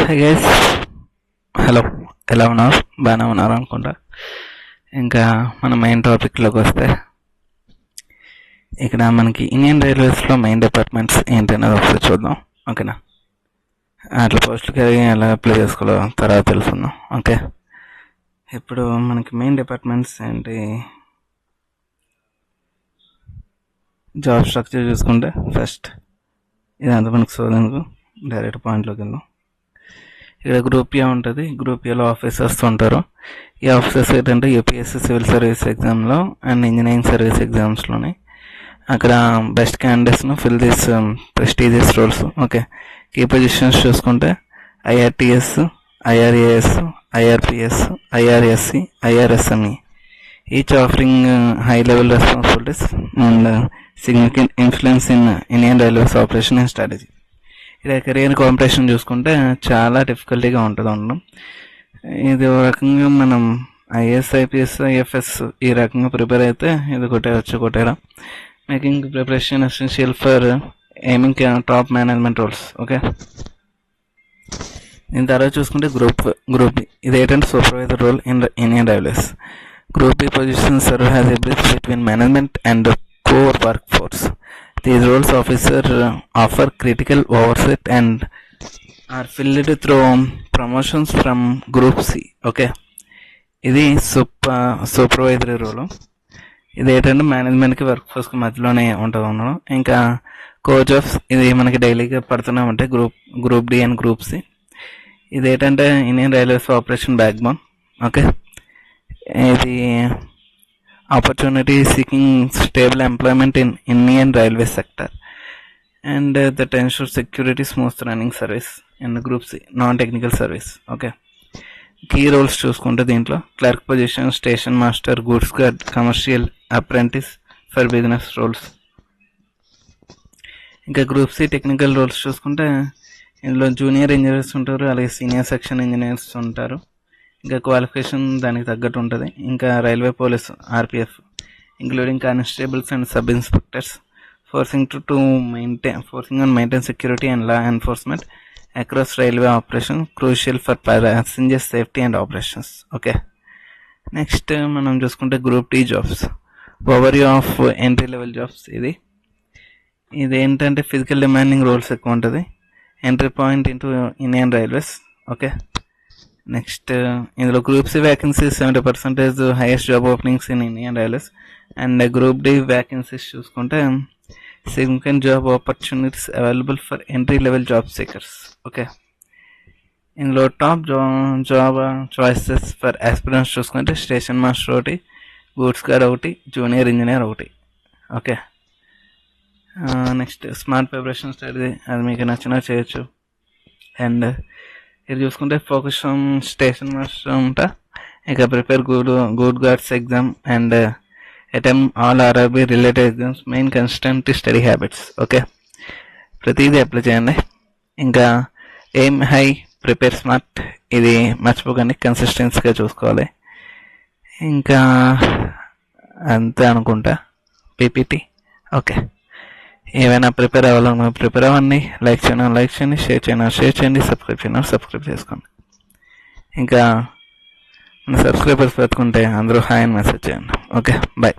Hi guys, hello. ఎలా ఉన్నారు? బాగానే ఉన్నారు అనుకుంటా. ఇంకా మన మెయిన్ టాపిక్లోకి వస్తే, ఇక్కడ మనకి ఇండియన్ రైల్వేస్లో మెయిన్ డిపార్ట్మెంట్స్ ఏంటనేది ఒకసారి చూద్దాం. ఓకేనా? అట్లా పోస్టులకి ఎలా అప్లై చేసుకోవాలో తర్వాత తెలుసుకుందాం. ఓకే, ఇప్పుడు మనకి మెయిన్ డిపార్ట్మెంట్స్ ఏంటి? జాబ్ స్ట్రక్చర్ చూసుకుంటే ఫస్ట్ ఇదంతా మనకు సోదనకు డైరెక్ట్ పాయింట్లోకి వెళ్దాం. ఇక్కడ గ్రూప్ ఏ ఉంటుంది. గ్రూప్ ఏలో ఆఫీసర్స్ ఉంటారు. ఈ ఆఫీసర్స్ ఏంటంటే యూపీఎస్సీ సివిల్ సర్వీస్ ఎగ్జామ్లో అండ్ ఇంజనీరింగ్ సర్వీస్ ఎగ్జామ్స్లోని అక్కడ బెస్ట్ క్యాండిడేట్స్ను fill this prestigious roles. Okay, key positions చూసుకుంటే IRTS, IRAS, IRPS, IRSC, IRSME, each offering high level responsibilities and significant influence in Indian railways operation and strategy. ఇక్కడ career competition చూసుకుంటే చాలా డిఫికల్టీగా ఉంటుంది ఉండడం. ఇది ఒక రకంగా మనం ఐఏఎస్, ఐపీఎస్, ఐఎఫ్ఎస్ ఈ రకంగా ప్రిపేర్ అయితే ఇది కొట్టేరా. Making preparation essential for aiming top management roles. Okay, దీని తర్వాత చూసుకుంటే గ్రూప్ బి. ఇది ఏంటంటే supervisor role in Indian railways. Group B position serve has a bridge between management and core work force. These roles offer critical oversight and are filled through promotions from Group C. Okay, ఇది supervisory రోలు. ఇది ఏంటంటే మేనేజ్మెంట్కి work ఫోర్స్కి మధ్యలోనే ఉంటుంది ఉండడం. ఇంకా coach of ఇది మనకి డైలీగా పడుతూనే ఉంటాయి. Group D and group C. ఇది ఏంటంటే Indian railways operation backbone. Okay, ఇది opportunity seeking stable employment in Indian railway sector and that ensures security, smooth running service in the Group C, non-technical service. Okay, key roles చూసుకుంటే దీంట్లో clerk position, station master, goods guard, commercial apprentice for business roles. ఇంకా group C technical roles చూసుకుంటే ఇందులో junior engineers ఉంటారు, అలాగే senior section engineers ఉంటారు. ఇంకా qualification దానికి తగ్గట్టు ఉంటుంది. ఇంకా railway police, RPF, including constables and sub inspectors, forcing on maintain security and law enforcement across railway operation, crucial for passenger safety and operations. Okay, next మనం చూసుకుంటే group T jobs. Overview of entry level jobs. ఇది ఏంటంటే physical demanding roles ఎక్కువ ఉంటుంది. Entry point into Indian railways. Okay, next ఇందులో group C vacancies 70% highest job openings in Indian railways. And group D vacancies చూసుకుంటే significant job opportunities available for entry level job seekers. Okay, ఇందులో top job choices for aspirants చూసుకుంటే station master ఒకటి, goods guard ఒకటి, junior engineer ఒకటి. Okay, next smart preparation strategy. అది మీకు నచ్చినా చేయొచ్చు. అండ్ ఇది చూసుకుంటే ఫోకస్ ఆన్ స్టేషన్ మాస్టర్ ఉంటా. ఇక prepare good guards exam and attempt all RRB related exams. Main consistent study habits. Okay, ప్రతిదీ అప్లై చేయండి. ఇంకా ఎయిమ్ హై, ప్రిపేర్ స్మార్ట్. ఇది మర్చిపోకండి, కన్సిస్టెన్సీగా చూసుకోవాలి. ఇంకా అంతే అనుకుంటా పీపీటీ. ఓకే, ఏమైనా ప్రిపేర్ అవ్వాలన్నా ప్రిపేర్ అవ్వండి. లైక్ చేయండి, షేర్ చేయండి, సబ్స్క్రైబ్ చేసుకోండి. ఇంకా సబ్స్క్రైబర్స్ పెట్టుకుంటే అందరూ హాయ్ అని మెసేజ్ చేయండి. Okay, bye.